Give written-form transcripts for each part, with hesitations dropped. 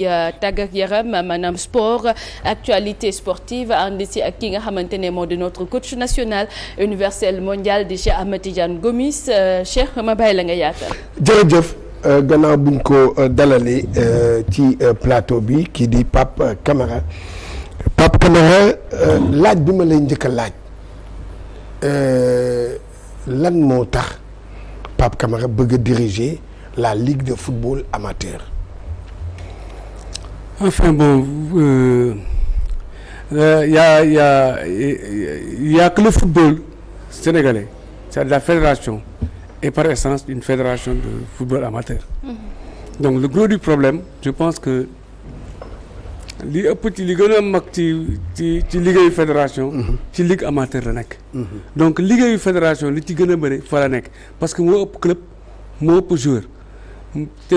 tàggat yaram maanaam sport actualité sportive ànd si ak ki nga xamante ne moo di notre coach national universel mondial di Cheikh Ahmed Tidiane Gomis Cheikh ma bàyyi la nga yaatal. jërëjëf gannaaw buñ ko dalalee ci plateau bi kii di Pape Camara laaj bi ma lay njëkk a laaj lan moo tax Pape Camara bëgg a diriger la ligue de football amateur. Enfin bon, y a que le football sénégalais, c'est de la fédération, et par essence une fédération de football amateur. Donc le gros du problème, je pense que li ëpp ci li gën a mag ci liggéeyu fédération. ci ligue amateur la nekk. Donc liggéeyu fédération li ci gën a bëri fa la nekk parce que moo ëpp club moo ëpp joueur te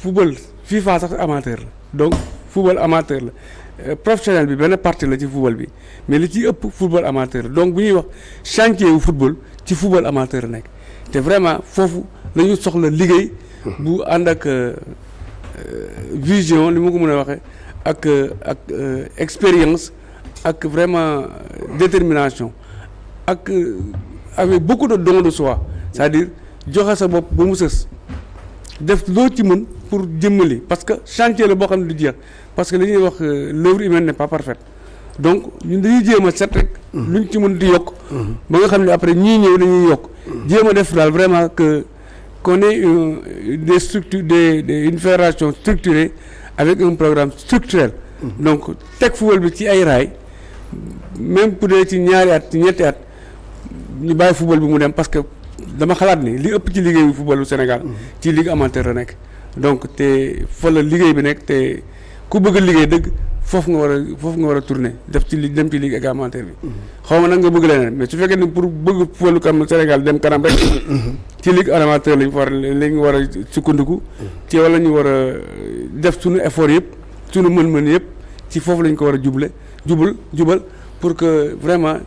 football FIFA sax amateur la donc. football amateur la professionnel bi benn partie la ci football bi mais li ci ëpp football amateur la donc bu ñuy wax chantier wu football ci football amateur la nekk te vraiment foofu la ñu soxla liggéey bu ànd ak vision li ma ko mën a waxee ak expérience ak vraiment détermination ak avec beaucoup de don de soi c'est-à-dire joxe sa bopp ba mu sës def loo ci mën pour jëmmali parce que chantier la boo xam ne du jeex parce que li ñuy wax l'œuvre humaine n'est pas parfaite donc ñun dañuy jéem a set rek luñ ci mën di yokk ba nga xam ne après ñii ñëw dañuy yokk jéem a def daal vraiment que qu'on ait des structures une fédération structurée avec un programme structurel donc teg football bi ci ay raay même pour dee ci ñaari at ci ñetti at ñu bàyyi football bi mu dem parce que dama xalaat ni li ëpp ci liggéeyu footballu Sénégal ci ligue amateur la nekk donc te fa la liggéey bi nekk te ku bëgg a liggéey dëgg foofu nga war a tourner def ci dem ci ligue amateur bi xaw ma nag nga bëgg leneen mais su fekkee ne pour bëgg footballu kam Sénégal dem kanam rek ci ligue amateur lañu war a sukkandiku ci wala ñu war a def suñu effort yëpp suñu mën-mën yëpp ci foofu lañ ko war a jubal pour que vraiment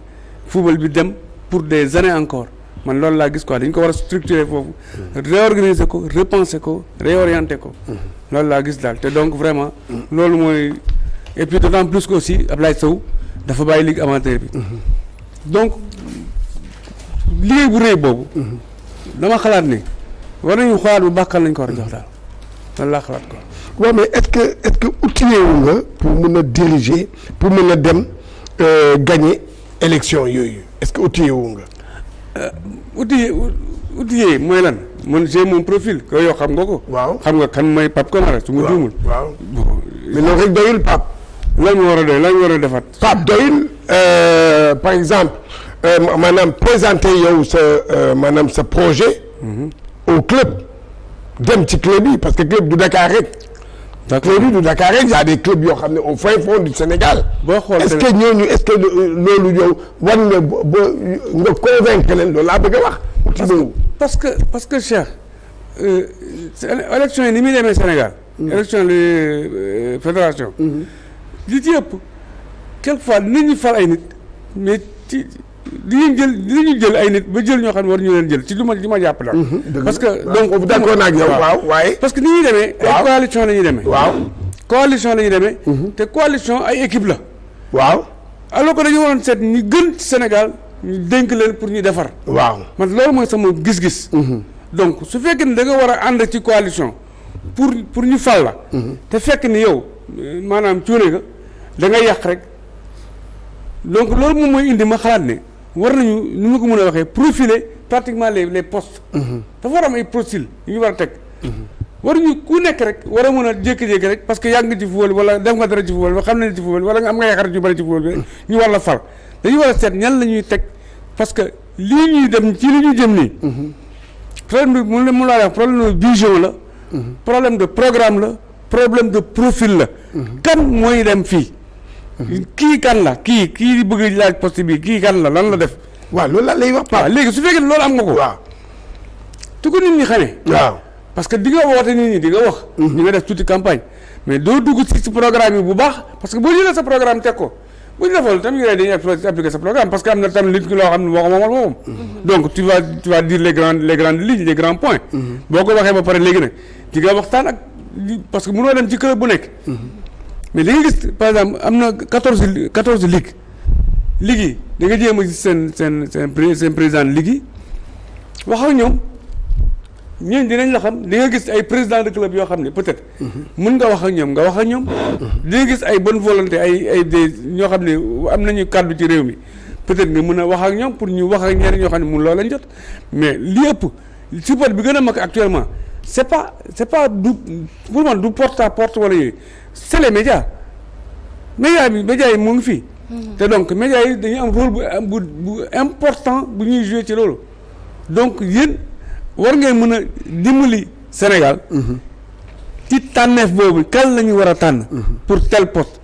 football bi dem pour des années encore man loolu laa gis quoi dañ ko war a structurer foofu réorganiser ko repenser ko réorienter ko loolu laa gis daal te donc vraiment loolu mooy et puis d'autant plus que aussi Ablaye Sow dafa bàyyi ligue amateur bi donc liggéey bu rëy boobu dama xalaat ni war nañu xoolaat bu baax kan lañ ko war a jox daal loolu laa xalaat quoi. waaw mais est-ce que outillé wu nga pour mën a diriger pour mën a dem gagner élection yooyu est-ce que outillé wu nga. outillé mooy lan man j'ai mon profil ko yow xam nga ko. waaw xam nga kan mooy Pape Camara su ma juumul. waaw mais loolu rek doyul Pape. lan moo war a doy lan war a defaat. Pape doyul par exemple maanaam présenter yow maanaam sa projet. au club dem ci club yi parce que club du Dakar rek. club yi du Dakar rek y a des clubs yoo xam ne au fin fond du Sénégal. boo xool est-ce que ñooñu est-ce que loolu yow war nga ba nga convaincre leen loolu laa bëgg a wax. parce que Cheikh élection yi ni muy demee Sénégal. élection li fédération. li ci ëpp quelquefois nit ñi fal ay nit mais ci dinañu jël ay nit ba jël ñoo xam ne war ñu leen jël ci li ma jàpp daal. parce que donc d'accord naa ak yow waaw waaye. parce que ni ñuy demee. ay coalition la ñuy demee. waaw coalition la ñuy demee. te coalition ay équipe la. waaw. alors que dañu waroon seet ñi gën ci Sénégal ñu dénk leen pour ñu defar. waaw man loolu mooy sama gis-gis. donc su fekkee ne da nga war a ànd ci coalition pour ñu fal la. te fekk ni yow maanaam cuune nga da nga yàq rek donc loolu moom mooy indi ma xalaat ne war nañu ni ma ko mën a waxee profiler pratiquement les postes. dafa war am ay profil yu ñu war a teg. waruñu ku nekk rek war a mën a jékki-jékki rek parce que yàgg nga ci football wala def nga dara ci football wala xam nañ ci football wala nga am nga yaakaar yu bari ci football bi rek ñu war la fal dañu war a seet ñan la ñuy teg parce que lii ñuy dem ci li ñuy jëm nii. problème bi mu laa wax problème de vision la. problème de programme la problème de profil la. kan mooy dem fii. kii kan la kii di bëgg laaj poste bi kii kan la lan la def. waaw loolu la lay wax. waaw léegi su fekkee loolu am nga ko. waaw tu ko nit ñi xamee. waaw parce que di nga woote nit ñi di nga wax. di nga def tuuti campagne mais doo dugg ci programme yi bu baax parce que boo jëlee sa programme teg ko bu ñu defoon tamit dañuy appliquer sa programme parce que am na tam nit ki loo xam ne moo ko moomal moom. donc tu vas dire les grandes lignes les grands points. boo ko waxee ba pare léegi nag di nga waxtaan ak parce que mënoo dem ci club bu nekk. mais li nga gis par exemple am na 14 ligues yi da nga jéem a gis seen président ligue yi wax ak ñoom ñooñu dinañ la xam di nga gis ay président de club yoo xam ne peut-être. mën nga wax ak ñoom nga wax ak ñoom. di nga gis ay bonne volonté ay des ñoo xam ne am nañu kàddu ci réew mi peut-être nga mën a wax ak ñoom pour ñu wax ak ñeneen ñoo xam ne mun loo lañ jot mais li ëpp support bi gën a mag actuellement c'est pas du pour man du porte à porte wala yooyu c'est les médias médias yi mu ngi fii. te donc médias yi dañuy am rôle bu important bu ñuy jouer ci loolu donc yéen war ngeen mën a dimbali Sénégal. ci tànneef boobu kan la ñu war a tànn. pour tel poste.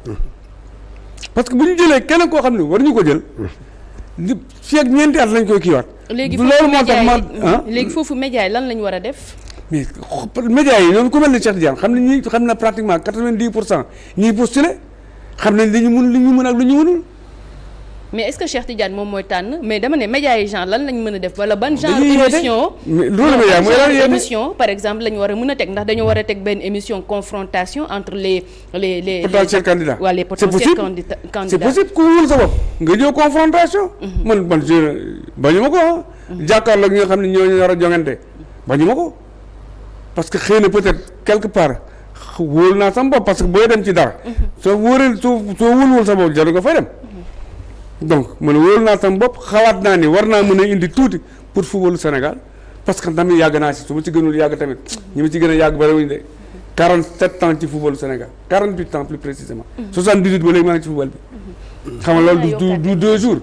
parce que bu ñu jëlee keneen koo xam ne war ñu ko jël. fii ak ñeenti at lañ koy kiiwaat. léegi foofu médias yi lan la ñu war a def. mais médias yi ñoom ku mel ni Cheikh Tidiane xam na pratiquement 90% ñiy postulé xam nañ li ñu mën ak lu ñu mënul. mais est-ce que Cheikh Tidiane moom mooy tànn mais dama ne médias yi genre lan lañ mën a def wala ban genre émission par exemple lañ war a mën a teg ndax dañoo war a teg benn émission confrontation entre les potentiels candidats wala les potentiels candidats c'est possible ku wul sa bopp nga ñëw confrontation man bañu ma ko jàkkaarloog ñi nga xam ne ñoo war a jongante bañu ma ko parce que xëy na peut-être quelque part wóolu naa sama bopp parce que booy dem ci dara soo wóoluwul sa bopp jaru nga fay dem donc man wóolu naa sama bopp xalaat naa ni war naa mën a indi tuuti pour footballu Sénégal parce que tamit yàgg naa si su ma ci gënul yàgg tamit ñi ma ci gën a yàgg bariwuñ de 47 ans ci footballu Sénégal 48 ans plus précisément 78 ba léegi maa ngi ci football bi xam nga loolu du 2 jours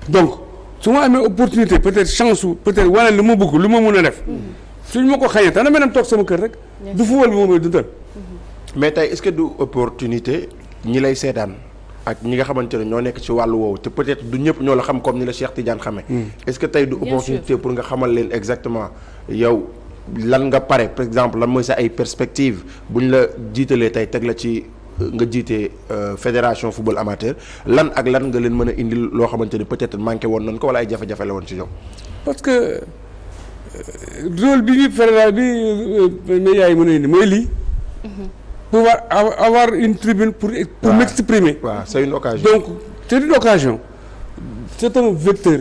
donc su ma amee opportunité peut-être chance su peut-être wane lu ma bëgg lu ma mën a def suñ ma ko xañee te dama dem toog sama kër rek du football bi moom mooy dundal mais tey est-ce que du opportunité ñi lay seetaan ak ñi nga xamante ne ñoo nekk ci wàllu woowu te peut-être du ñëpp ñoo la xam comme ni la Cheikh Tidiane xamee. est-ce que tey du opportunité pour nga xamal leen exactement yow lan nga pare par exemple lan mooy sa ay perspectives bu ñu la jiitalee tey teg la ci nga jiite fédération football amateur lan ak lan nga leen mën a indil loo xamante ne peut-être manqué woon nañ ko wala ay jafe-jafe la woon ci ñoom. parce que rôle bi ñuy fédéral bi médias yi mën a indi mooy lii. pouvoir avoir une tribune pour m'exprimer. C'est une occasion. Donc, c'est une occasion. C'est un vecteur.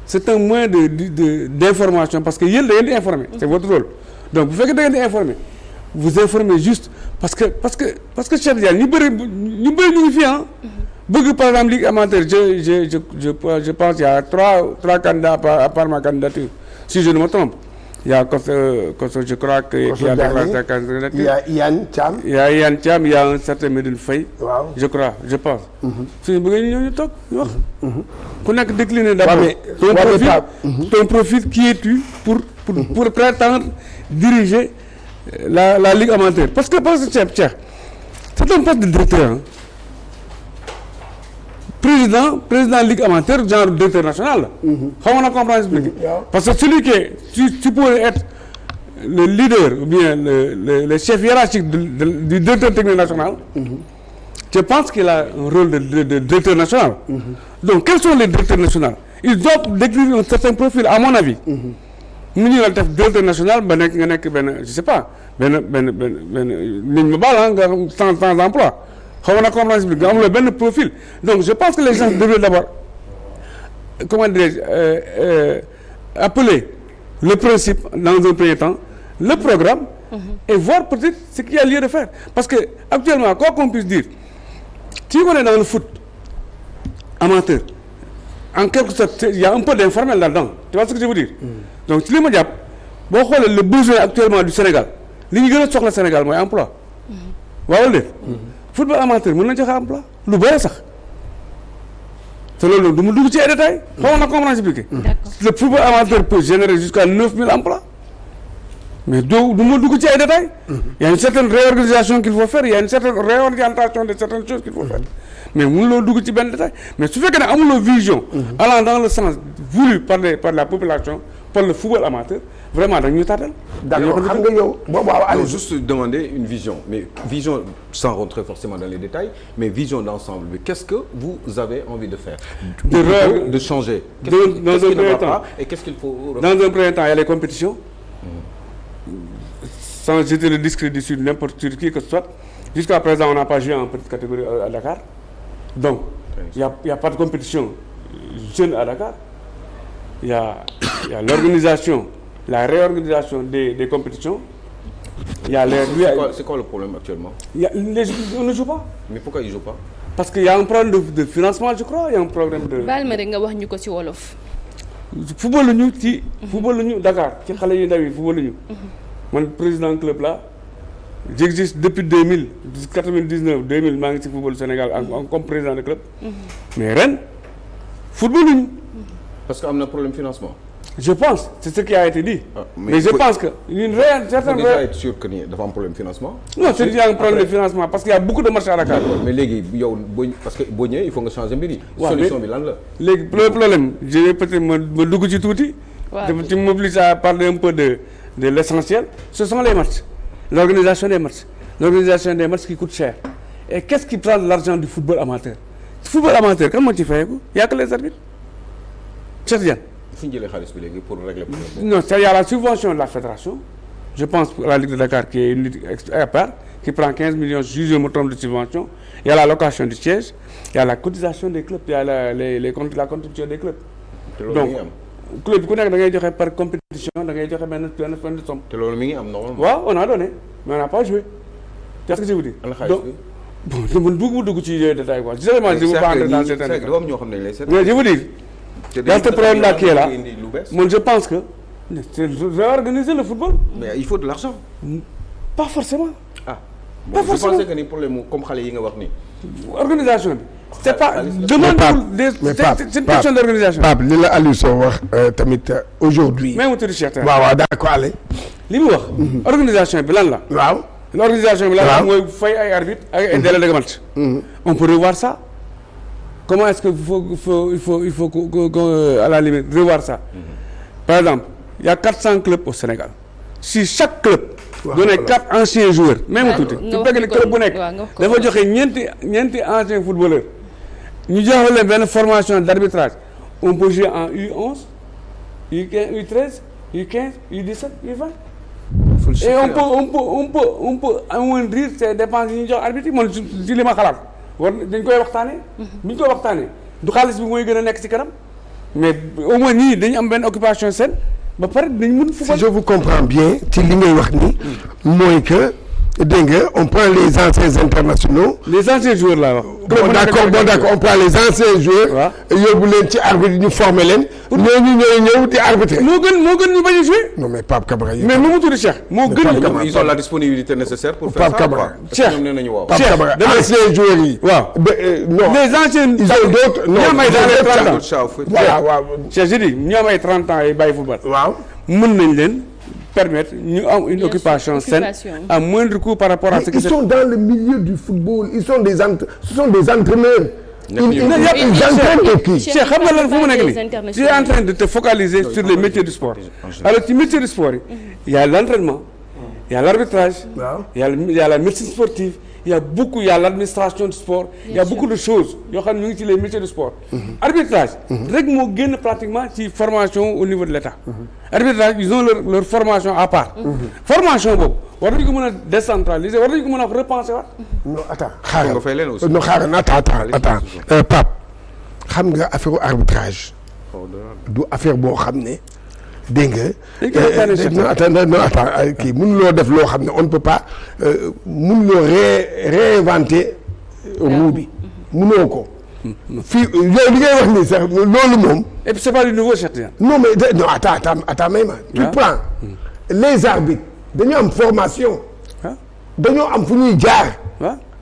C'est un moyen d'information parce que yéen da ngeen di informer. C'est votre rôle. Donc, bu fekkee da ngeen di informer, vous informez juste parce que Cheikh Diagne ñu bëri ñu ngi fi bëgg par exemple ligue amateur je pense il y a trois candidats à part ma candidature si je ne me trompe. Il y a je crois que il y a la candidature. Il y a Yann Thiam. Il y a Yann Thiam, il y a un certain Médine Faye. Waaw. Je crois, je pense. Suñu bëggee ñu ñëw ñu toog ñu wax. Ku nekk décliner d'abord ton profil qui es-tu pour prétendre diriger la ligue amateur parce que Cheikh c'est un poste de directeur président ligue amateur genre directeur national la. Xam nga na comprendre expliquer. Parce que celui qui est supposé être le leader ou bien le chef hiérarchique du directeur technique national. Je pense qu'il a un rôle de directeur national. Donc quels sont les directeurs nationaux? Ils doivent décrire un certain profil à mon avis. mu ñu la def directeur national ba nekk nga nekk benn je sais pas benn liñ ma baal nga sans emploi xaw na comprendre nga amuloo benn profil donc je pense que les gens devraient d'abord comment dirais-je appeler le principe dans un premier temps le programme et voir peut-être ce qu'il y a lieu de faire parce que actuellement quoi qu'on puisse dire si on est dans le foot amateur en quelque sorte il y a un peu d'informel là-dedans tu vois ce que je veux dire donc ci li ma jàpp boo xoolee le besoin actuellement du Sénégal li ñu gën a soxla Sénégal mooy emploi waawal def football amateur mën nañ joxe emploi lu bëri sax te loolu du mu dugg ci ay détails xaw na comprendre expliquer le football amateur peut générer jusqu'à 9000 emplois mais du ma dugg ci ay détails il y a une certaine réorganisation qu'il faut faire il y a une certaine réorientation de certaines choses qu'il faut faire mais mënuloo dugg ci benn détail mais su fekkee ne amuloo vision allant dans le sens voulu par la population par le football amateur vraiment dañuy tardel. d'accord xam nga yow non juste demander une vision mais vision sans rentrer forcément dans les détails mais vision d'ensemble mais qu'est-ce que vous avez envie de faire de changer qu'est-ce qui ne va pas et qu'est-ce qu'il faut dans un premier temps il y a les compétitions sans jeter le discrédit sur n'importe qui que ce soit, jusqu'à présent on n'a pas joué en petite catégorie à Dakar. Donc il y a pas de compétition jeune à Dakar. Il y a l'organisation, la réorganisation des compétitions. Il y a c'est quoi le problème actuellement? On ne joue pas. Mais pourquoi ils ne jouent pas? Parce qu'il y a un problème de financement, je crois. Il y a un problème de. baal ma rek nga wax ñu ko ci wolof. football la ñu ci. football la ñu Dakar ci xale yu ndaw yi football la ñu. man président club là j'existe depuis 2000 99 2000 maa ngi ci football Sénégal comme président de club. mais ren football la ñu. Parce que am na problème financement. Je pense c'est ce qui a été dit. Mais je pense que une certaine déjà être sûr que ni dafa am problème financement. Non, c'est déjà un problème de financement parce qu'il y a beaucoup de marché à Dakar. mais léegi yow parce que boo ñëwee il faut nga changer mbir yi. solution bi lan la. léegi le problème je vais peut-être ma dugg ci tuuti. waaw tu m'obliges à parler un peu de l'essentiel. Ce sont les matchs, l'organisation des matchs qui coûte cher. Et qu'est-ce qui prend l'argent du football amateur? Football amateur kan moo ci fayeeku y a que les arbitres. Cheikh Diane. fu ñu jëlee xaalis bi léegi pour régler problème. Non, il y a la subvention de la fédération. Je pense à la Ligue de Dakar qui est une ligue à part, qui prend 15 millions, si je me trompe, de subvention. Il y a la location du siège, il y a la cotisation des clubs, il y a la contribution des clubs. Donc, club ku nekk da ngay joxe par compétition da ngay joxe benn somme. te loolu mi ngi am normalement. waaw on a donné mais on n'a pas joué. C'est ce que je vous dis. Donc bon dugg ci détail quoi. Généralement je ne veux pas entrer dans certains détails. Mais je vous dis. Dans ce problème-là qui est là, moi je pense que c'est réorganiser le football. Mais il faut de l'argent. Pas forcément. Ah. Bon, je pensais que ni problème comme xale yi nga wax ni. Organisation bi. C'est pas demande des c'est une question d'organisation. Pape li la Aliou Sow wax tamit aujourd'hui. même tuuti Cheikh Tall. waaw d'accord allez. li mu wax. organisation bi lan la. waaw. L'organisation bi lan la mooy fay ay arbitre ak ay délais de match. On peut revoir ça. Comment est-ce qu'il faut à la limite revoir ça? Par exemple, il y a 400 clubs au Sénégal. Si chaque club donnait 4 anciens joueurs, même tout, tu peux que le club bu nekk dafa joxe ñeenti anciens footballeurs. ñu joxe leen benn formation d'arbitrage. On peut jouer en U11, U15, U13, U15, U17, U20. Et on peut amoindrir ces dépenses yi ñu jox arbitre yi man ci li ma xalaat. war dañ koy waxtaanee. bu ñu koy waxtaanee du xaalis bi mooy gën a nekk ci kanam mais au moins ñii dañu am benn occupation saine ba pare dañ mën. si je vous comprends bien ci li ngay wax ni mooy que dégg nga on prend les anciens internationaux. les anciens joueurs laa wax. bon d'accord on prend les anciens joueurs. waaw yóbbu leen ci arbitre ñu former leen. ñooñu ñooy ñëw di arbitrer. moo gën ñu bañ a jouer. non mais Pape Camara mais nu mu tudd Cheikh. moo gën ils ont la disponibilité nécessaire pour faire ça. Pape Camara Cheikh ñoom nee nañu waaw. Pape Camara anciens joueurs yi. waaw non les anciens. ils ont d'autres non ñi am ay 30 ans. voilà waaw. Cheikh je dis ñi am ay 30 ans yi bàyyi football. waaw mën nañ leen permettre ñu am une occupation saine à moindre coût par rapport à ce que ils sont dans le milieu du football ce sont des entraîneurs. Ils entraînent qui? Cheikh xam nga lan fu mu nekk nii tu es en train de te focaliser sur les métiers du sport. Alors ci métier du sport yi il y a l'entraînement, il y a l'arbitrage, il y a la médecine sportive, il y a l'administration du sport, il y a beaucoup de choses yoo xam ne ñu ngi ci les métiers du sport. Arbitrage rek moo génn pratiquement ci formation au niveau de l'État. Arbitrage ils ont leur formation à part. Formation boobu war nañu ko mën a décentraliser war nañu ko mën a repenser waat. non attends xaaral nga fay leen aussi. non xaaral attends Pape xam nga affaire arbitrage du affaire boo xam ne dégg nga. non attends kii mënuloo def loo xam ne on ne peut pas mënuloo réinventer roue bi mënoo ko. fii yow li ngay wax nii sax loolu moom. et puis c'est pas du nouveau Cheikh. non mais non attends même. tu prends les arbitres dañoo am formation. dañoo am fu ñuy jaar.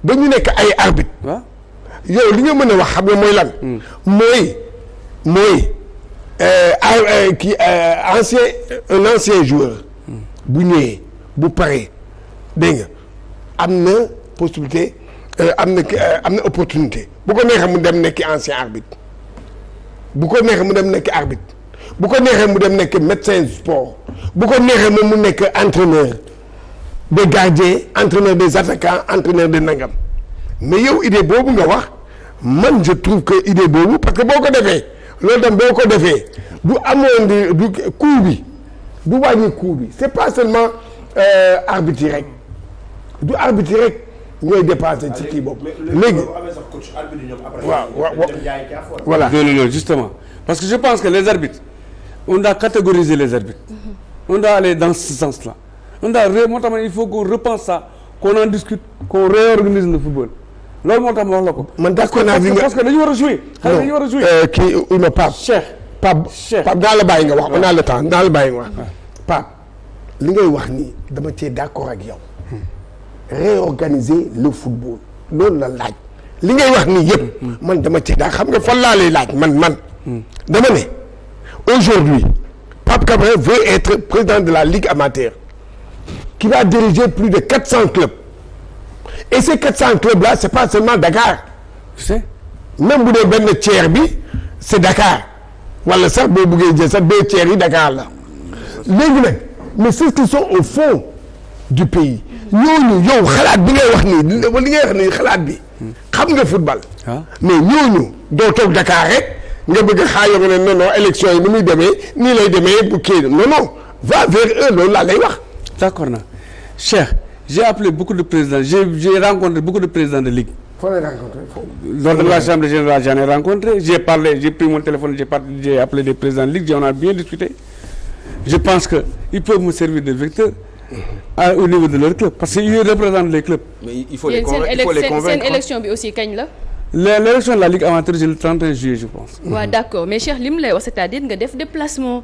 dañu nekk ay arbitre. yow li nga mën a wax xam nga mooy lan. mooy kii un ancien joueur. bu ñëwee bu paree dégg nga am na possibilité am na opportunité bu ko neexee mu dem nekk ancien arbitre bu ko neexee mu dem nekk arbitre bu ko neexee mu dem nekk médecin du sport bu ko neexee moom mu nekk entraîneur des gardiens entraîneur des attaquants entraîneur des nangam mais yow idée boobu nga wax man je trouve que idée boobu parce que boo ko defee loolu tam boo ko defee du amoon du coût bi du wàññi coût bi c'est pas seulement arbitre yi rek du arbitre yi rek ñooy dépassé ci kii boobu. léegi waaw voilà. non justement parce que je pense que les arbitres on doit catégoriser les arbitres. On doit aller dans ce sens-là. On doit moo tax il faut qu'on repense ça, qu'on en discute, qu'on réorganise le football. loolu moo tax ma wax la ko. man d'accord naa li nga parce que dañu war a jouer. xale dañu war a jouer. kii Ouma Pape. Pape daa la bàyyi nga wax on a le temps daa la bàyyi nga wax. Pape li ngay wax nii dama cee d'accord ak yow. réorganiser le football loolu la laaj. li ngay wax nii yëpp. man dama cee daa xam nga fan laa lay laaj man. dama ne aujourd'hui Pape Cameron veut être président de la Ligue amateur qui va diriger plus de 400 clubs et ces 400 clubs là c'est pas seulement Dakar. c'est même bu dee benn tiers bi c'est Dakar wala sax boo buggee jël sax 2 tiers yi Dakar la léegi nag mais ceux qui sont au fond du pays ñooñu yow xalaat bi ngay wax nii li ngay wax nii xalaat bi xam nga football. mais ñooñu doo toog Dakar rek. nga bëgg a xaayoo nga ne non non élection yi ni muy demee nii lay demee bu kii non va vers eux loolu laa lay wax. d'accord na Cheikh j'ai appelé beaucoup de présidents j'ai rencontré beaucoup de présidents de ligue. foo lay rencontré lors de l'assemblée générale j'en ai rencontré j'ai pris mon téléphone j'ai appelé des présidents de ligue on a bien discuté je pense que ils peuvent me servir de vecteur au niveau de leur club parce que ils représentent les clubs. mais il faut les convaincre seen élection bi aussi kañ la. l'élection de la Ligue amateur c'est le 31 juillet je pense. waaw d'accord mais Cheikh li mu lay wax c'est-à-dire nga def déplacement.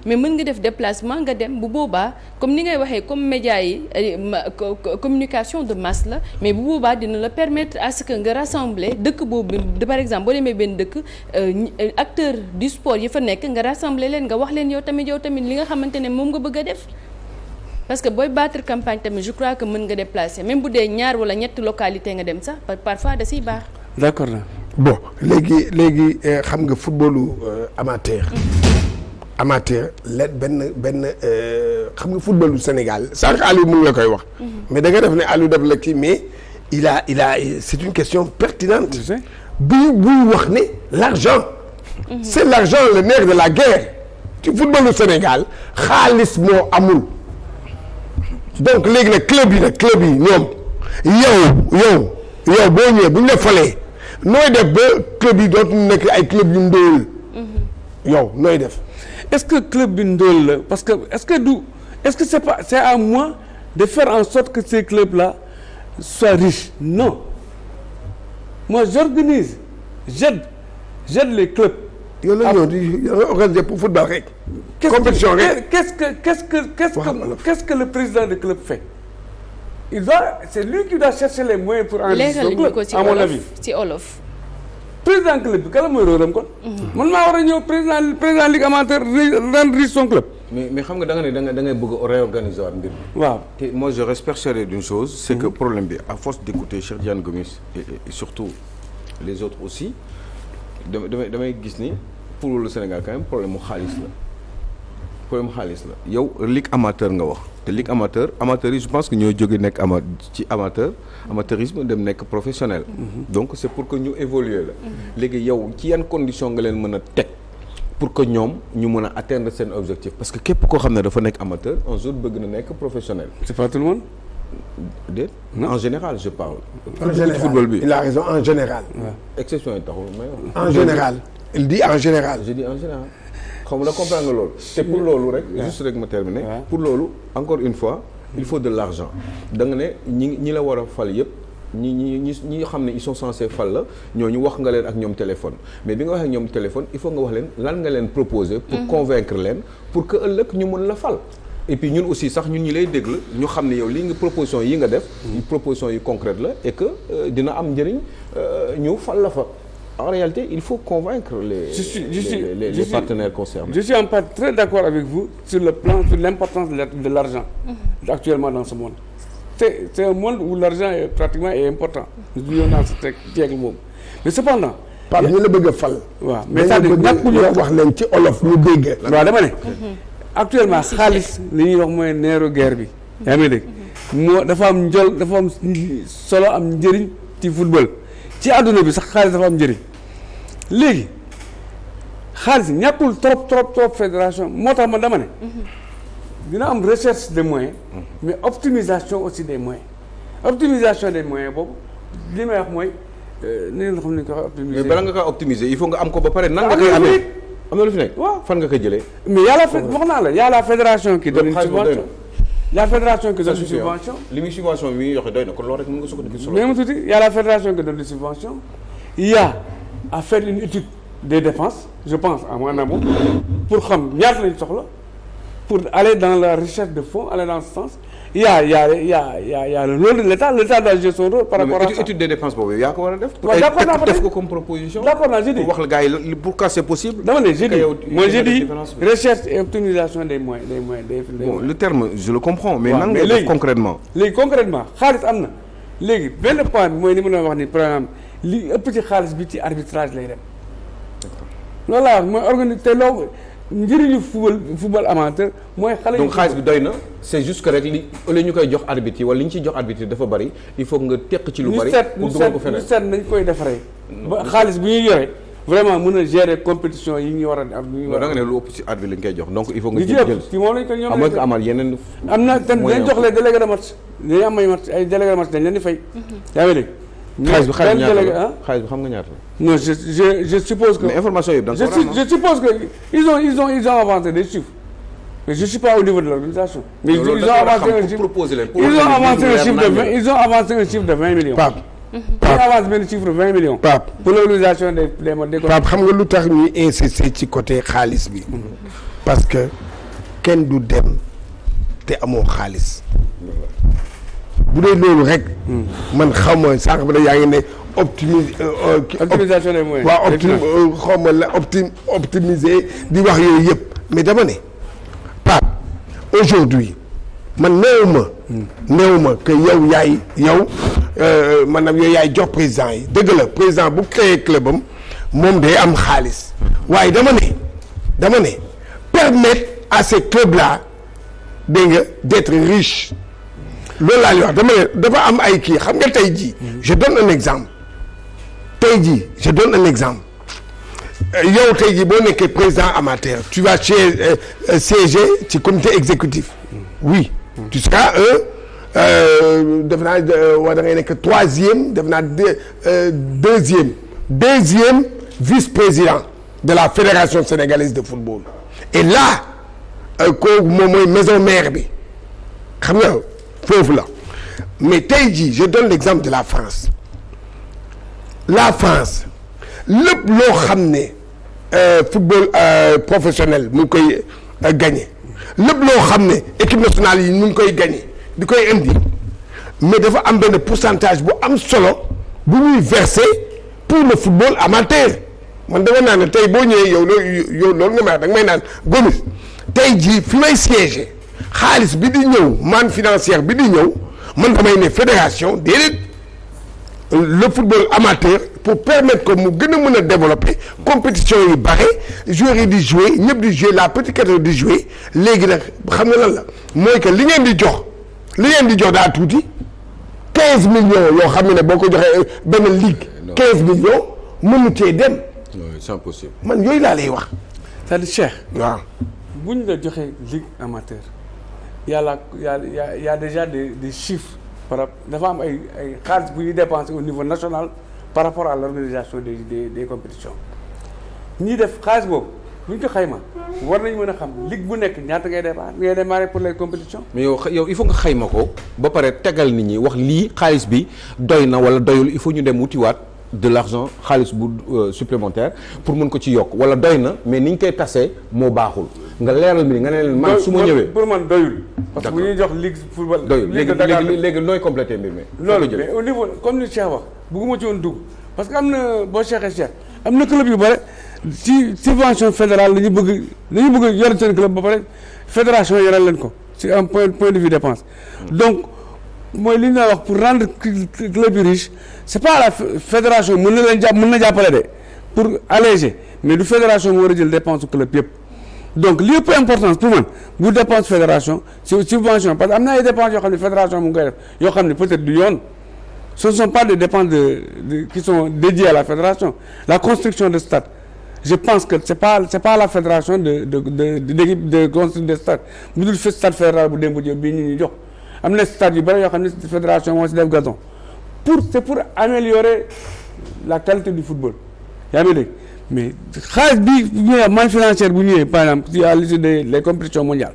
mais mën nga def déplacement nga dem bu boobaa comme ni ngay waxee comme médias yi communication de masse la mais bu boobaa dina la permettre à ce que nga rassembler dëkk boobu par exemple boo demee benn dëkk acteur du sport yi fa nekk nga rassembler leen nga wax leen yow tamit li nga xamante ne moom nga bëgg a def. parce que booy battre campagne tamit je crois que mën nga déplacer même bu dee 2 wala 3 localité nga dem sax parfois da siy baax. d'accord na bon léegi xam nga footballu amateur benn xam nga footballu Sénégal sànq Aliou mu ngi la koy wax. mais da nga def ne Aliou def la kii mais il a c'est une question pertinente. buy wax ne l'argent. c'est l'argent le nerf de la guerre. ci footballu Sénégal xaalis moo amul. donc léegi nag club yi ñoom yow boo ñëwee bu ñu la falee nooy def ba club yi dootu nekk ay club yu ndóol. yow nooy def. est-ce que club bi ndóol la parce que est-ce que c'est à moi de faire en sorte que ces clubs là soient riches non moi j'organise j'aide les clubs. yow la ñëw di organiser pour football rek. compétition rek qu'est-ce que le président de club fait c'est lui qui doit chercher les moyens pour enrichir son club à mon avis ci olof président club bi kala mooy rôlam kon man maa war a ñëw président ligue amateur rendre riche son club mais xam nga da ngay bëgg a réorganiser waat mbir mi waaw te moi je reste persuadé d'une chose c'est que problème bi à force d'écouter Cheikh Tidiane Gomis et surtout les autres aussi damay gis ni pour le Sénégal quand même problème mu xaalis la yow ligue amateur nga wax te ligue amateur yi je pense que ñoo jóge nekk ci amateurisme dem nekk professionnel. Donc c'est pour que ñu évoluer la. léegi yow ci yan condition nga leen mën a teg pour que ñoom ñu mën a atteindre seen objectif parce que képp koo xam ne dafa nekk amateur un jour bëgg na nekk professionnel. C'est pas tout le monde. déet en général je parle. en général football bi il a raison en général. exception yi taxul may wax. en général il dit en général. je dis en général. xam nga comprendre nga loolu. te pour loolu rek. juste rek ma terminer. pour loolu encore une fois. il faut de l'argent. da nga ne ñi la war a fal yëpp ñi xam ne ils sont censés fal la ñooñu wax nga leen ak ñoom téléphone mais bi nga wax ak ñoom téléphone il faut nga wax leen lan nga leen proposer. pour convaincre leen pour que ëllëg ñu mën la fal. et puis ñun aussi sax ñun ñi lay déglu ñu xam ne yow lii nga proposition yi nga def. proposition yu concrète la et que dina am njëriñ ñu fal la fa. En réalité, il faut convaincre les partenaires concernés. Je suis en part très d'accord avec vous sur l'importance de l'argent actuellement dans ce monde. C'est un monde où l'argent est pratiquement important. Nous vivons dans ce siècle moom. Mais cependant. Pape ñu la bëgg a fal. waaw mais c'est-à-dire ñàkkuñu wax leen ci olof ñu dégg. waaw dama ne. actuellement xaalis li ñuy wax mooy neeru guerre bi. yaa ngi dégg moo dafa am solo am njëriñ ci football ci àdduna bi sax xaalis dafa am njëriñ. léegi xaalis ñàkkul trop fédération moo tax ma dama ne dina am recherche des moyens mais optimisation aussi des moyens optimisation des moyens boobu li may wax mooy ni nga xam ne ko optimiser. mais bala nga ko optimiser il faut nga am ko ba pare nan nga koy amee am na lu fi nekk waaw fan nga koy jëlee mais y a la wax naa la y a la fédération qui donne une subvention la fédération qui donne une subvention li muy subvention bi muy joxe doy na kon loolu rek mën nga sukkandiku solo mais mu tuuti y a la fédération qui donne des subventions il y a à faire une étude des dépenses je pense à mon avis pour xam ñaata lañ soxla pour aller dans la recherche de fonds aller dans ce sens il y a le rôle de l'État doit jouer son rôle par rapport à ça. étude des dépenses boobu yaa ko war a def. waaw d'accord naa ko def ko comme proposition. d'accord naa j'ai dit pour wax la gars yi pourquoi c'est possible. dama ne j'ai dit moi j'ai dit recherche et optimisation des moyens bon le terme je le comprends. mais waaw, nan mais ngay def léegi concrètement. léegi concrètement xaalis am na léegi benn point bi mooy li ma doon wax ni par exemple li ëpp ci xaalis bi ci arbitrage lay dem. loolu laa wax mooy organiser te loo njëriñu football amateur mooy xale donc xaalis bi doy na c'est juste que rek li au lieu ñu koy jox arbitre yi wala li ñu ciy jox arbitre yi dafa bari il faut nga teq ci lu bari pour dugal ko feneen ñu seet nañ koy defaree ba xaalis bi ñuy yore vraiment mën a gérer compétition yi ñu war a am ñu war da nga ne lu ëpp ci arbitre lañ koy jox donc il faut nga li ci jël ëpp ci moom lañ ko ñoom am nga amal yeneen am na te dañ jox les délégués de match dañuy am ay match ay délégués de match dañ leen di fay yaa ngi dégg xaalis bi xam nga ñaata délégué la xaalis bi xam nga ñaata la non je suppose que mais information yëpp da nga ko war a am je suppose que ils ont avancé des chiffres mais je suis pas au niveau de l'organisation mais ils ont avancé un chiffre ils ont avancé un chiffre de 20 millions Pape ils avancé benn chiffre de 20 millions Pape pour l'organisation des Pape xam nga lu tax ñuy insister ci côté xaalis bi parce que kenn du dem te amoo xaalis bu dee loolu rek man xaw ma sànq ba yaa ngi ne optimisation des moyens waaw xaw ma la optimiser di wax yooyu yëpp mais dama ne Pape aujourd'hui man néew ma que yow maanaam yow yaay jox président yi dëgg la président bu créé club am moom day am xaalis waaye dama ne permettre à ces clubs là dégg nga d'être riches loolu laa lay wax dama ne dafa am ay kii xam nga tey jii je donne un exemple yow tey jii boo nekkee président amateur tu vas siéger ci comité exécutif oui tu seras def naa war da ngay nekk troisième def naa deuxième vice-président de la fédération sénégalaise de football et là kooku moom mooy maison mère bi xam nga foofu la mais tey jii je donne l'exemple de la France lépp loo xam ne football professionnel mu ngi koy gagné lépp loo xam ne équipe nationale yi mu ngi koy gagné di koy indi mais dafa am benn pourcentage bu am solo bu ñuy verser pour le football amateur man dama naan ne tey boo ñëwee yow loolu nga may wax da nga may naan Gomis tey jii fi may siéger xaalis bi di ñëw manne financière bi di ñëw man damay ne fédération déedéet le football amateur pour permettre que mu gën a mën a développer compétition yi bare joueurs yi di jouer ñëpp di jouer la petite catégorie di jouer léegi nag xam nga lan la mooy que li ngeen di jox daa tuuti 15 millions yoo xam ne boo ko joxee benn ligue 15 millions mënu cee dem. c'est impossible. man yooyu laa lay wax. c'est-à-dire Cheikh. waaw bu ñu la joxee ligue amateur y a déjà des chiffres par rapport dafa am ay xaalis bu ñuy dépenser au niveau national par rapport à l'organisation des compétitions ñiy def xaalis boobu bu ñu ko xayma war nañu mën a xam ligue bu nekk ñaata ngay démarrer pour les compétitions. mais yow il faut nga xayma ko ba pare tegal nit ñi wax lii xaalis bi doy na wala doyul il faut ñu dem wutiwaat de l'argent xaalis bu supplémentaire pour mën ko ci yokk wala doy na mais ni ñu koy tasee moo baaxul nga leeral mi nga ne leen man su ma ñëwee pour man doyul. parce que bu ñuy jox ligue football. doyul léegi nooy complété mbir mi. loolu mais au niveau comme ni Cheikh wax bëgguma ci woon dugg parce que am na boo Cheikh am na club yu bare ci subvention fédérale la ñu bëgg yor seen club ba pare fédération yoral leen ko c'est un point de vue dépense donc mooy li ñu la wax pour rendre club yi riche c'est pas la fédération mën na jàppale de pour alléger mais du fédération mu war a jël dépense club yëpp donc li ëpp importance pour man bu dépense fédération subvention parce que am na ay dépenses yoo xam ne fédération mu ngi koy def yoo xam ne peut-être du yoon ce ne sont pas des dépenses qui sont dédiées à la fédération la construction de stade je pense que c'est pas la fédération de construire des stades bu dul stade fédéral bu Demba Diop bii ñu jox am na stade yu bëri yoo xam ne fédération moo si def gazon c'est pour améliorer la qualité du football yaa ngi dégg mais xaalis bi ñëwee manne financière bu ñëwee par exemple à l'issue des compétitions mondiales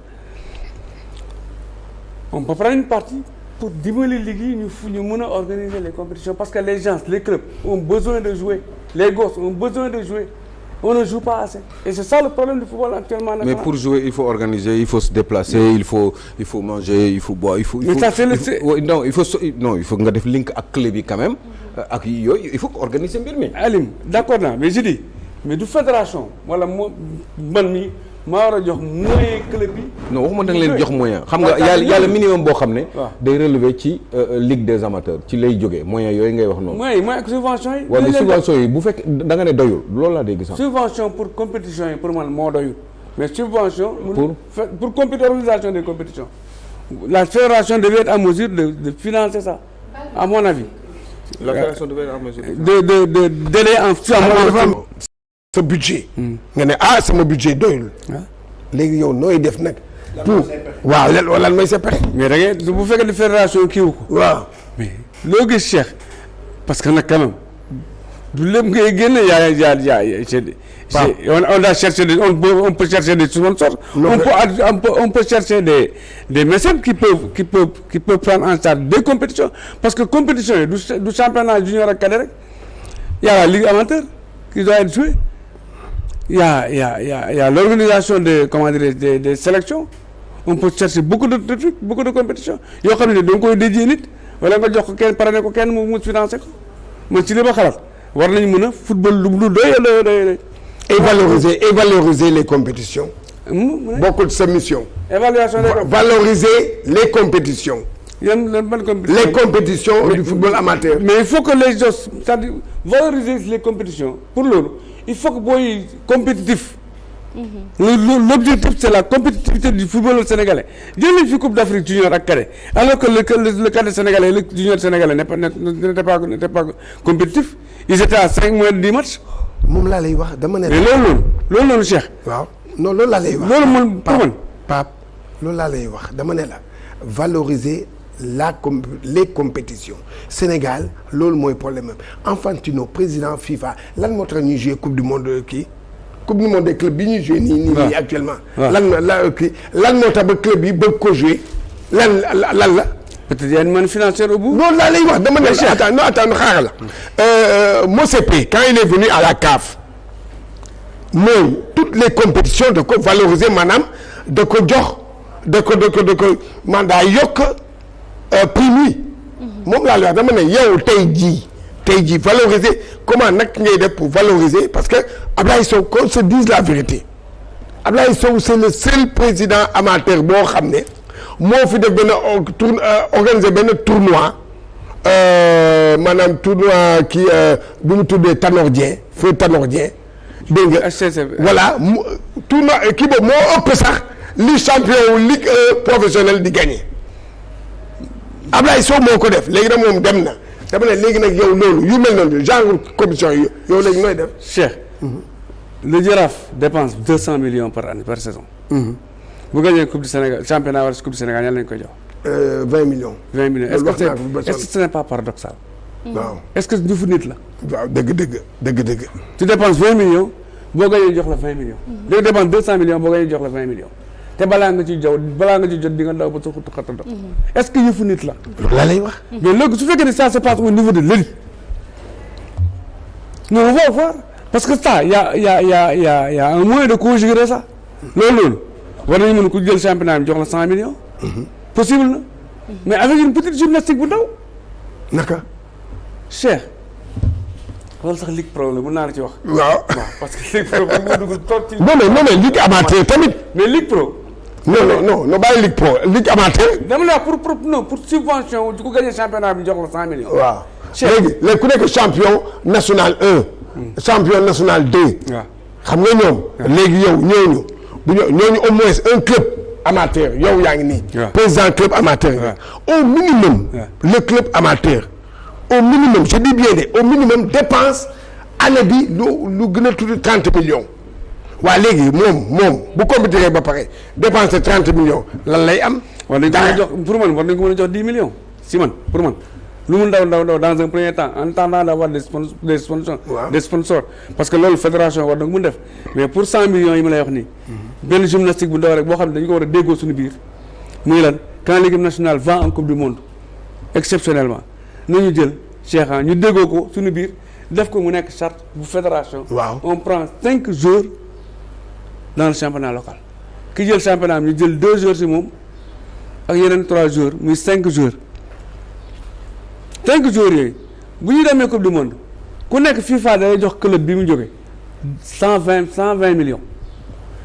on peut prendre une partie pour dimbali ligue ñu mën a organiser les compétitions parce que les gens les clubs ont besoin de jouer les gosses ont besoin de jouer on ne joue pas assez et c'est ça le problème du football actuellement. Mais pour jouer il faut organiser il faut se déplacer il faut manger il faut boire il faut nga def link ak club yi quand même ak yooyu il faut organiser mbir mi. Alim d'accord naa mais je dis mais du fédération wala man mi maa war a jox moyen club yi. non waxuma da nga leen jox moyen. xam nga yàlla minimum boo xam ne. day relever ci ligue des amateurs ci lay jógee moyens yooyu ngay wax noonu. moyens ak subvention yi. wala subvention yi bu fekkee da nga ne doyul loolu laa dégg sax. subvention pour compétition yi pour man moo doyul mais subvention. pour organisation des compétitions. la fédération devait être en mesure de financer ça à mon avis. la fédération devait être en mesure d'aider en sa budget. nga ne sama budget doyul. léegi yow nooy def nag. pour waaw lan mooy sa pexe. mais da ngay bu fekkee ne fédération kiiwu ko. waaw mais loo gis Cheikh parce que nag quand même du lépp ngay génne on a cherché on peut chercher des sponsors. on peut chercher des mécènes qui peuvent prendre en charge des compétitions parce que compétition yi du championnat junior ak cadet rek y a la ligue amateur qui doit être jouée. Il y a l'organisation des sélections on peut chercher beaucoup de trucs beaucoup de compétitions yoo xam ne da nga koy dédié nit wala nga jox ko kenn parrainé ko kenn mu financé ko man ci li ma xalaat war nañu mën a football lu doy et valoriser les compétitions. bokkul sa mission. évaluation valoriser les compétitions. les compétitions du football amateur. mais il faut que les gens c'est-à-dire valoriser les compétitions pour loolu il faut que booy compétitif. L'objectif c'est la compétitivité du football sénégalais jël nañ fi coupe d'Afrique junior ak cadet alors que le cadet sénégalais le junior sénégalais n'était pas compétitif ils étaient à 5 mois de 10 matchs. moom laa lay wax dama ne. mais loolu noonu Cheikh. waaw non loolu laa lay wax. loolu man pour man Pape loolu laa lay wax dama ne la valoriser les compétitions Sénégal loolu mooy problème Infantino président FIFA lan moo tax ñuy jouer coupe du monde kii coupe du monde des clubs bi ñuy jouer nii actuellement. lan moo tax ba club yi bëgg ko jouer lan la. peut-être y a une manne financière au bout. loolu laa lay wax dama ne attends xaaral la Motsepe quand il est venu à la CAF mooy toutes les compétitions da ko valoriser maanaam da ko jox da ko mandat yokk prime yi moom laa lay wax dama ne yow tey jii valoriser comment nag ngay def pour valoriser parce que Ablaye Sow qu'on se dise la vérité Ablaye Sow c'est le seul président amateur boo xam ne moo fi def benn organiser benn tournoi maanaam tournoi kii bu mu tuddee Tanor Dieng feu Tanor Dieng dégg nga voilà tournoi kii boobu moo ëpp sax li champion wu ligue professionnelle di gagné Ablaye Sow moo ko def léegi nag moom dem na dama ne léegi nag yow loolu yu mel noonu genre commission yi yow léegi nooy def. Cheikh. le Jaraaf dépense 200 millions par année par saison. bu gagné coupe du Sénégal championnat wala coupe du Sénégal yàlla nañu ko jox. 20 millions. 20 millions est-ce que ce n'est pas paradoxal. waaw est-ce que du fu nit la. waaw dëgg. tu dépenses 20 millions boo gagné jox la 20 millions. léegi dépense 200 millions boo gagné jox la 20 millions. te balaa nga ci jot di nga daw ba sa xutu xatal dox. est-ce que yëfu nit la. loolu laa lay wax. mais léegi su fekkee ne ça se passe au niveau de l'élite. non on va voir parce que ça y a un moyen de conjuguer ça. loolu war nañu mën ko jël championnat bi jox la 100 millions. possible na mais avec une petite gymnastique bu ndaw. naka. Cheikh. loolu sax Ligue Pro la mën naa la ci wax. waaw parce que Ligue Pro moo dugg toog ci. non mais Ligue amateur tamit. mais Ligue Pro. non bàyyi Ligue Pro Ligue amateur. dama la pour subvention ku gagné championnat bi jox la 100 millions. waaw léegi ku nekk champion national 1. champion national 2. waaw xam nga ñoom. léegi yow ñooñu au moins un club amateur yow yaa ngi nii. président club amateur. au minimum. le club amateur. au minimum je dis bien au minimum dépense année bi lu gën a tuuti 30 millions waa léegi moom bu compétir ba pare dépenser 30 millions lan lay am. war nañ ko mën a jox pour man war nañ ko mën a jox 10 millions si man pour man lu mu ndaw dans un premier temps en attendant d'avoir des sponsors des sponsors parce que loolu fédération war na ko mën def mais pour 100 millions yi ma lay wax nii benn gymnastique bu ndaw rek boo xam ne dañu ko war a déggoo suñu biir muy lan quand l'équipe nationale va en coupe du monde exceptionnellement nañu jël Cheikh ñu déggoo ko suñu biir def ko mu nekk charte bu fédération. waaw on prend 5 joueurs dans le championnat local ki jël championnat ñu jël 2 joueurs si moom ak yeneen 3 joueurs muy 5 joueurs 5 joueurs yooyu bu ñu demee coupe du monde ku nekk FIFA day jox club bi mu jógee 120 millions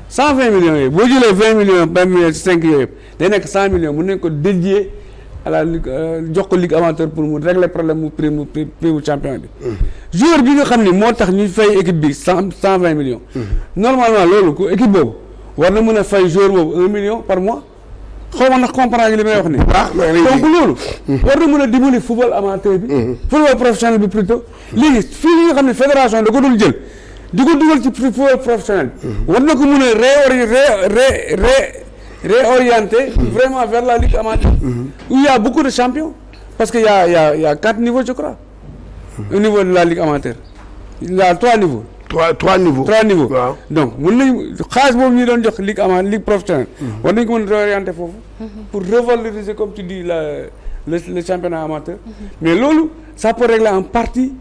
120 millions yooyu boo jëlee 20 millions 20 millions ci 5 yooyu yëpp day nekk 100 millions mu nekk ko dédié à la jox ko ligue amateur pour mu régler problème mu prix mu champion bi. joueur bi nga xam ni moo tax ñuy fay équipe bi 120 millions. normalement loolu ko équipe boobu war na mën a fay joueur boobu 1 million par mois xaw ma ndax comprendre li may wax nii. donc loolu. war na mën a dimbali football amateur bi. football professionnel bi plutôt. léegi fii nga xam ne fédération da ko dul jël di ko dugal ci football professionnel bi. war na ko mën a réorienter vraiment vers la ligue amateur. où il y a beaucoup de champions parce que il y a 4 niveaux je crois. au niveau de la ligue amateur il y a 3 niveaux. 3 niveaux. 3 niveaux. waaw donc mën nañu xaalis boobu ñu doon jox ligue amateur ligue professionnelle. war nañu ko mën a réorienter foofu. pour revaloriser comme tu dis le championnat amateur. mais loolu ça peut régler en partie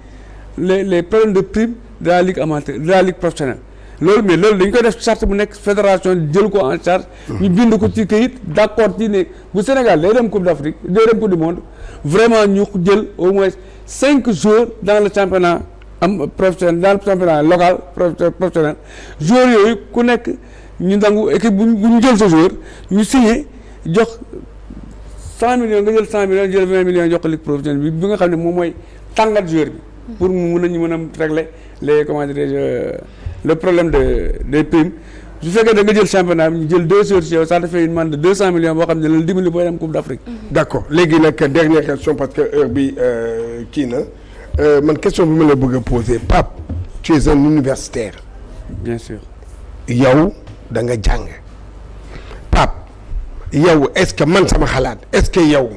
les problèmes de prime de la ligue amateur de la ligue professionnelle. loolu mais loolu dañ koy def charte bu nekk fédération jël ko en charge. ñu bind ko ci këyit d'accord ci ne bu Sénégal day dem coupe d'Afrique day dem coupe du monde vraiment ñu jël au moins 5 joueurs dans le championnat professionnel dans le championnat local professionnel joueurs yooyu ku nekk ñu nangu équipe bu ñu jël sa joueur ñu signé jox 100 millions nga jël 100 millions jël 20 millions jox ko ligue professionnelle bi nga xam ne moom mooy tàngat joueur bi. pour mu ñu mën a régler les comment dirais-je le problème des primes su fekkee da nga jël championnat bi ñu jël 2 joueurs ci yow ça te fait une manne de 200 millions boo xam ne la dimbali booy dem coupe d'Afrique. d'accord léegi nag dernière question parce que heure bi kii na man question bi ma la bëgg a poser Pape tu es un universitaire. bien sûr. yow da nga jàng Pape yow est-ce que man sama xalaat est-ce que yow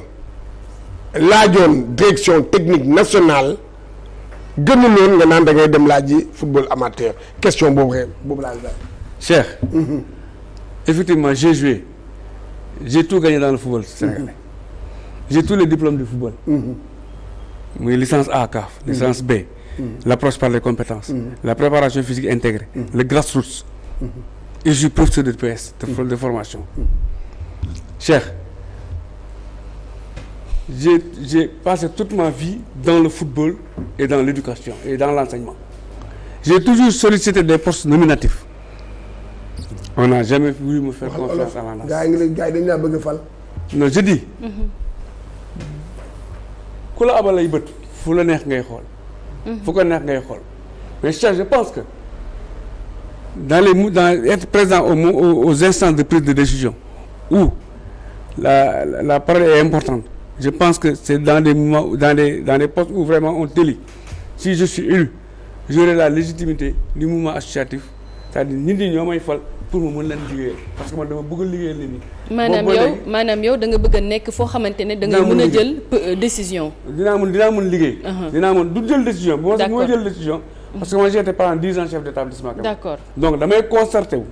laajoon direction technique nationale. gënuloon nga naan da ngay dem laaj ji football amateur question boobu laa la. Cheikh. Effectivement j'ai joué j'ai tout gagné dans le football sénégalais. J'ai tous les diplômes du football. muy licence A CAF. licence B. l'approche par les compétences. la préparation physique intégrée. le grassroots. et je suis professeur de PS de formation. Cheikh. J'ai passé toute ma vie dans le football et dans l'éducation et dans l'enseignement. J'ai toujours sollicité des postes nominatifs. On n'a jamais voulu me faire confiance à la nation. gars yi dañ laa bëgg a fal. Non, je dis. ku la abal ay bët fu la neex ngay xool. fu ko neex ngay xool. mais je pense que dans être présent aux instances de prise de décision où la parole est importante. Je pense que c'est dans des moments, dans des postes où vraiment on t'élit. Si je suis élu, j'aurai la légitimité du mouvement associatif, c'est-à-dire nit ñi ñoo may fal pour mu mën leen liggéeyal parce que man dama bëgg a liggéeyal nit ñi. maanaam yow da nga bëgg a nekk foo xamante ne da nga mën a jël décision. dinaa mën liggéey. dinaa mën du jël décision. d'accord bu ma jël décision. parce que moi j'étais pendant 10 ans chef d'établissement. d'accord donc damay concerté wu.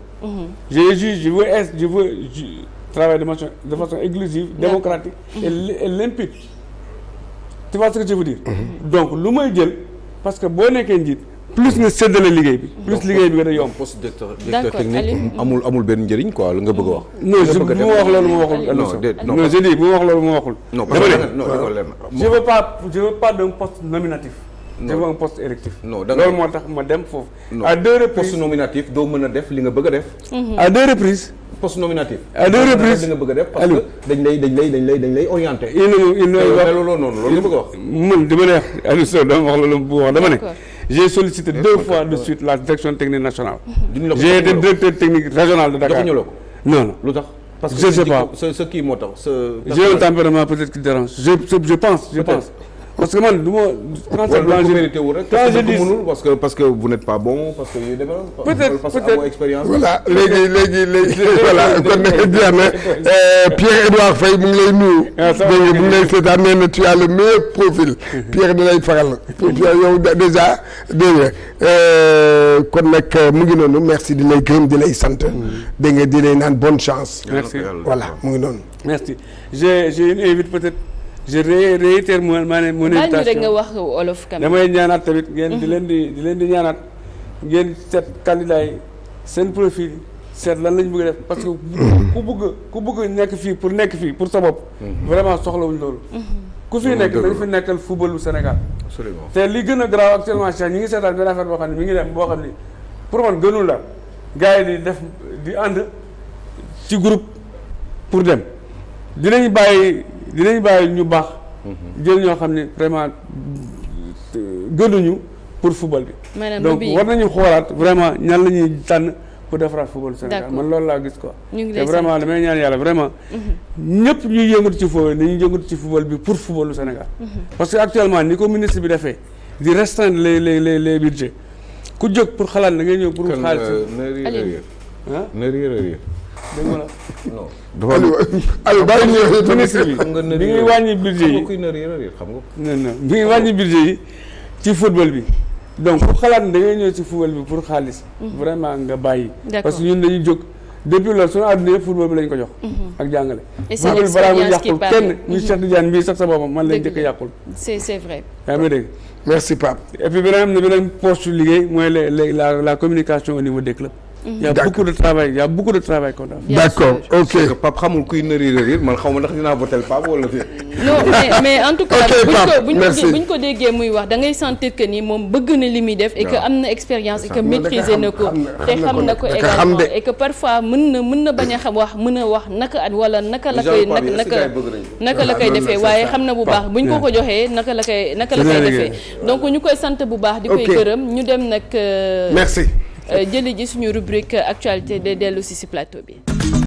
je veux travailler de façon inclusive, démocratique et limpide. Tu vois ce que je veux dire? Donc lu may jël parce que boo nekkee njiit plus nga séddale liggéey bi. plus liggéey bi gën a yomb. poste directeur technique amul benn njëriñ quoi lu nga bëgg a wax. non je bu ma wax loolu ma waxul. non je dis bu ma wax loolu ma waxul. non parce que non je veux pas d'un poste nominatif. je veux un poste électif. non da nga loolu moo tax ma dem foofu. à 2 reprises poste nominatif doo mën a def li nga bëgg a def. à 2 reprises. poste nominatif. à 2 reprises li nga bëgg a def parce que dañ lay orienté. il loolu nga bëgg a wax. man dama ne Aliou Sow dama wax loolu bu wax dama ne. j'ai sollicité 2 fois de suite la direction technique nationale. j'ai été directeur technique régional de Dakar. joxuñu la ko. non lu tax. parce que je sais pas sa kii moo tax sa. j'ai un tempérament peut-être qui dérange je pense. parce que man du ma. transfert blanc mérité wu rek parce que vous n'êtes pas bon parce que yu demee noonu. peut-être amoo expérience. voilà léegi voilà kon jeex na Pierre-Edouard Faye mu ngi lay nuyu. dégg nga mu ngi lay seetaan nee na tu as le meilleur profil. Pierre da lay faral yow déjà dégg nga kon nag mu ngi noonu merci di lay gërëm di lay sant. dégg nga di lay naan bonne chance. merci voilà mu ngi noonu. merci j'ai une invite peut-être. je réitère mon invitation rek nga wax olof quand même. damay ñaanaat tamit ngeen di leen di ñaanaat ngeen seet candidat yi seen profil seet lan lañ bëgg def parce que ku bëgg nekk fii pour sa bopp vraiment soxlawuñ loolu ku fi nekk dañ fi nekkal football bu Sénégal absolument te li gën a grave actuellement Cheikh ñi ngi seetaan benn affaire boo xam ne mi ngi dem boo xam ni pour man gënul la gars yi di ànd ci groupe pour dem dinañ bàyyi ñu baax jël ñoo xam ne vraiment gënuñu pour football bi donc war nañu xoolaat vraiment ñan la ñuy tànn pour defaraat football Sénégal man loolu laa gis quoi te vraiment damay ñaan yàlla vraiment ñëpp ñuy yëngatu ci football ni ñuy yëngatu ci football bi pour footballu Sénégal parce que actuellement ni ko ministre bi defee di restreindre les budgets ku jóg pour xalaat da ngay ñëw pour xaalis dégg nga la non. Aliou bàyyi ñëw ministre bi xam nga bi ngay wàññi budget yi bi ngay wàññi budget yi ci football bi donc ku xalaat da ngay ñëw ci football bi pour xaalis. vraiment nga bàyyi. parce que ñun dañuy jóg depuis loolu suñu àdduna yëpp football bi lañ ko jox. ak jàngale. et c'est l'expérience qui parle kenn ñu Cheikh Tidiane bii sax sa boppam man lañ njëkk a yàqul. c'est vrai. yaa ngi dégg. merci Pape. et puis beneen poste liggéey mooy la communication au niveau des clubs. Il y a beaucoup de travail, qu'on a. D'accord, ok. Pape xamul kuy nëri man xaw ma ndax dinaa voter Pape wala fi. non mais en tout cas. buñ ko déggee muy wax da ngay sentir que ni moom bëgg na li muy def. et que am na expérience et que maîtriser na ko. te xam na ko également et que parfois mën na bañ a xam wax mën a wax naka at wala naka la koy naka la koy defee waaye xam na bu baax buñ ko joxee naka la koy defee. donc ñu koy sant bu baax. di koy gërëm ñu dem nag. merci. jëli ji suñu rubrique actualité de dellu si plateau bi.